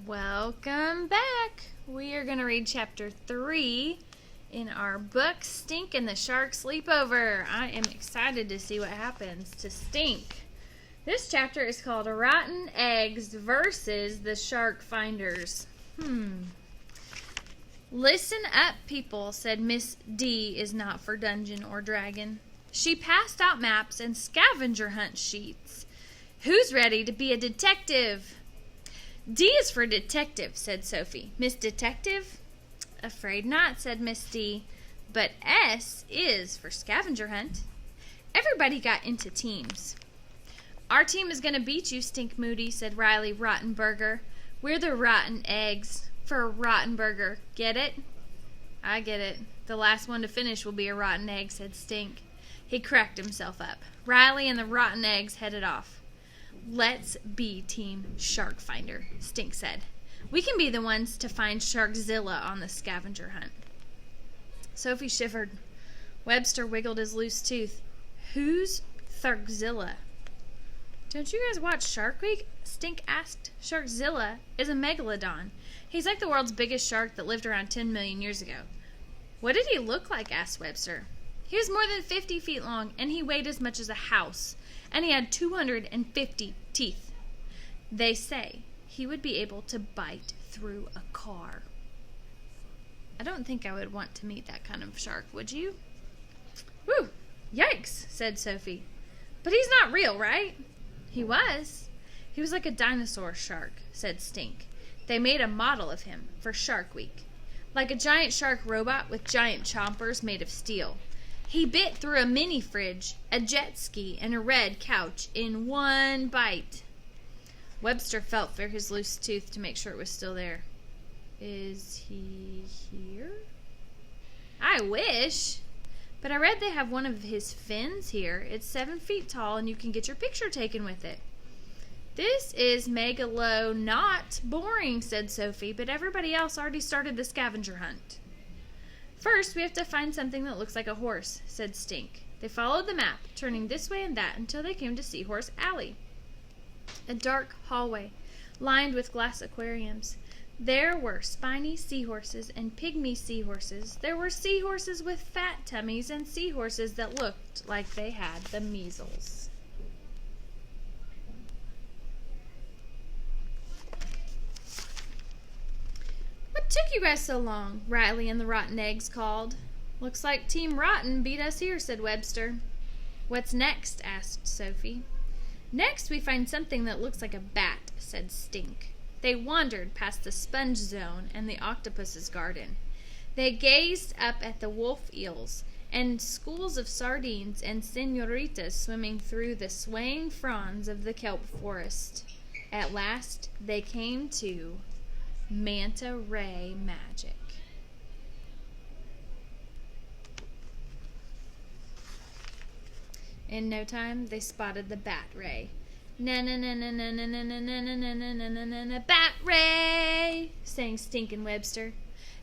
Welcome back. We are going to read chapter 3 in our book, Stink and the Shark Sleepover. I am excited to see what happens to Stink. This chapter is called Rotten Eggs versus the Shark Finders. Listen up, people, said Miss D is not for Dungeon or Dragon. She passed out maps and scavenger hunt sheets. Who's ready to be a detective? D is for detective, said Sophie. Miss Detective? Afraid not, said Miss D. But S is for scavenger hunt. Everybody got into teams. Our team is going to beat you, Stink Moody, said Riley Rottenberger. We're the Rotten Eggs for Rottenberger. Get it? I get it. The last one to finish will be a rotten egg, said Stink. He cracked himself up. Riley and the Rotten Eggs headed off. Let's be Team Shark Finder, Stink said. We can be the ones to find Sharkzilla on the scavenger hunt. Sophie shivered. Webster wiggled his loose tooth. Who's Sharkzilla? Don't you guys watch Shark Week? Stink asked. Sharkzilla is a megalodon. He's like the world's biggest shark that lived around 10 million years ago. What did he look like? Asked Webster. He was more than 50 feet long, and he weighed as much as a house. And he had 250 teeth. They say he would be able to bite through a car. I don't think I would want to meet that kind of shark, would you? Whew, yikes, said Sophie. But he's not real, right? He was. He was like a dinosaur shark, said Stink. They made a model of him for Shark Week. Like a giant shark robot with giant chompers made of steel. He bit through a mini fridge, a jet ski, and a red couch in one bite. Webster felt for his loose tooth to make sure it was still there. Is he here? I wish. But I read they have one of his fins here. It's 7 feet tall, and you can get your picture taken with it. This is megalo not boring, said Sophie, but everybody else already started the scavenger hunt. First, we have to find something that looks like a horse, said Stink. They followed the map, turning this way and that until they came to Seahorse Alley, a dark hallway lined with glass aquariums. There were spiny seahorses and pygmy seahorses. There were seahorses with fat tummies and seahorses that looked like they had the measles. What took you guys so long? Riley and the Rotten Eggs called. Looks like Team Rotten beat us here, said Webster. What's next? Asked Sophie. Next we find something that looks like a bat, said Stink. They wandered past the sponge zone and the octopus's garden. They gazed up at the wolf eels and schools of sardines and senoritas swimming through the swaying fronds of the kelp forest. At last they came to manta ray magic. In no time, they spotted the bat ray. Na-na-na-na-na-na-na-na-na-na-na-na-na-na-na, bat ray, sang Stink and Webster.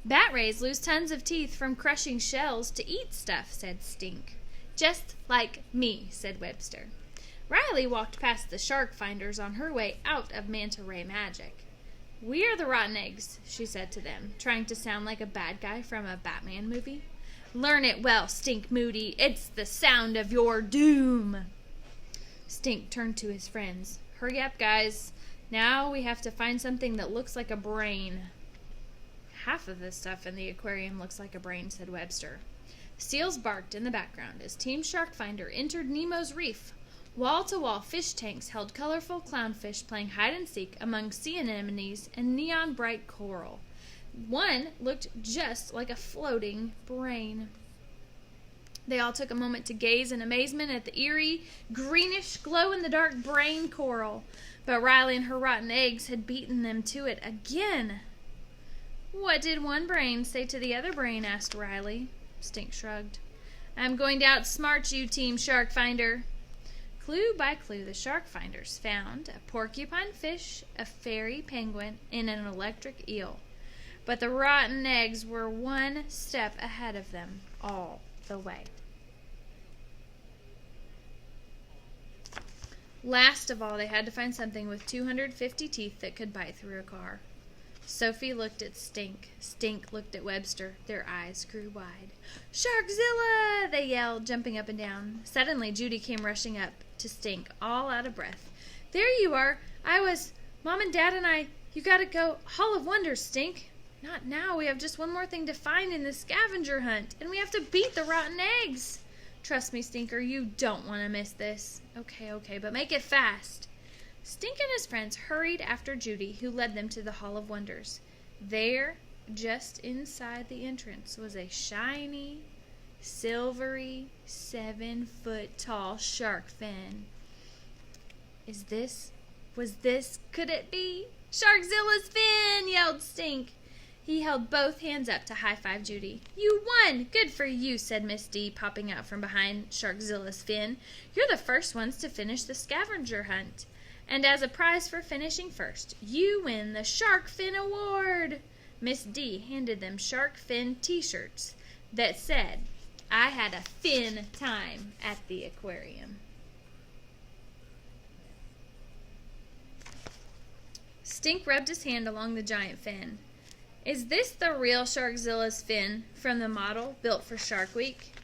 Bat rays lose tons of teeth from crushing shells to eat stuff, said Stink. Just like me, said Webster. Riley walked past the shark finders on her way out of manta ray magic. We are the Rotten Eggs, she said to them, trying to sound like a bad guy from a Batman movie. Learn it well, Stink Moody. It's the sound of your doom. Stink turned to his friends. Hurry up, guys. Now we have to find something that looks like a brain. Half of this stuff in the aquarium looks like a brain, said Webster. Seals barked in the background as Team Shark Finder entered Nemo's Reef. Wall-to-wall fish tanks held colorful clownfish playing hide-and-seek among sea anemones and neon-bright coral. One looked just like a floating brain. They all took a moment to gaze in amazement at the eerie, greenish, glow-in-the-dark brain coral, but Riley and her Rotten Eggs had beaten them to it again. What did one brain say to the other brain? Asked Riley. Stink shrugged. I'm going to outsmart you, Team Shark Finder. Clue by clue, the shark finders found a porcupine fish, a fairy penguin, and an electric eel. But the Rotten Eggs were one step ahead of them all the way. Last of all, they had to find something with 250 teeth that could bite through a car. Sophie looked at Stink. Stink looked at Webster. Their eyes grew wide. "Sharkzilla!" they yelled, jumping up and down. Suddenly, Judy came rushing up to Stink, all out of breath. "There you are! Mom and Dad and I, you gotta go. Hall of Wonders, Stink." "Not now. We have just one more thing to find in the scavenger hunt, and we have to beat the rotten eggs." "Trust me, Stinker, you don't want to miss this." Okay, but make it fast." Stink and his friends hurried after Judy, who led them to the Hall of Wonders. There, just inside the entrance, was a shiny, silvery, 7-foot-tall shark fin. Could it be? "Sharkzilla's fin!" yelled Stink. He held both hands up to high-five Judy. "You won! Good for you," said Miss D, popping out from behind Sharkzilla's fin. "You're the first ones to finish the scavenger hunt. And as a prize for finishing first, you win the Shark Fin Award." Miss D handed them shark fin t-shirts that said, "I had a fin time at the aquarium." Stink rubbed his hand along the giant fin. "Is this the real Sharkzilla's fin from the model built for Shark Week?"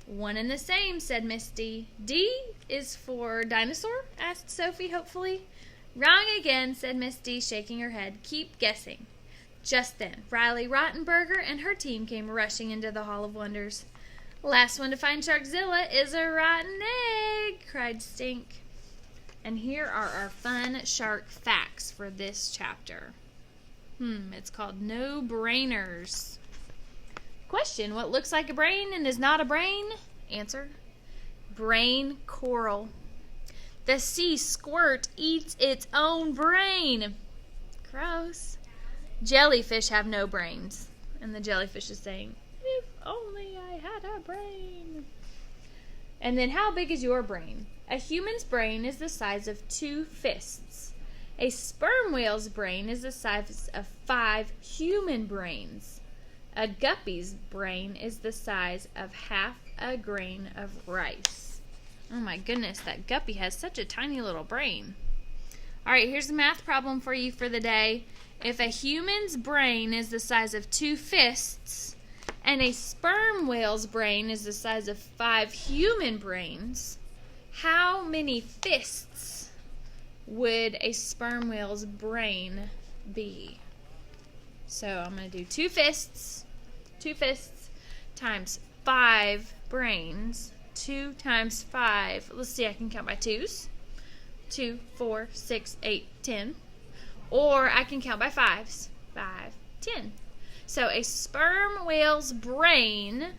"One and the same," said Miss D. "D is for dinosaur?" asked Sophie hopefully. "Wrong again," said Miss D, shaking her head. "Keep guessing." Just then, Riley Rottenberger and her team came rushing into the Hall of Wonders. "Last one to find Sharkzilla is a rotten egg," cried Stink. And here are our fun shark facts for this chapter. It's called No Brainers. Question: what looks like a brain and is not a brain? Answer: brain coral. The sea squirt eats its own brain. Gross. Jellyfish have no brains. And the jellyfish is saying, "If only I had a brain." And then, how big is your brain? A human's brain is the size of 2 fists. A sperm whale's brain is the size of 5 human brains. A guppy's brain is the size of half a grain of rice. Oh my goodness, that guppy has such a tiny little brain. All right, here's a math problem for you for the day. If a human's brain is the size of 2 fists and a sperm whale's brain is the size of 5 human brains, how many fists would a sperm whale's brain be? So I'm going to do 2 fists times 5 brains. 2 times 5. Let's see, I can count by 2s. 2, 4, 6, 8, 10. Or I can count by 5s. 5, 10. So a sperm whale's brain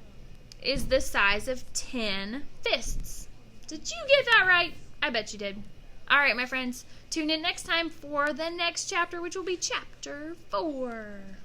is the size of 10 fists. Did you get that right? I bet you did. All right, my friends, tune in next time for the next chapter, which will be chapter 4.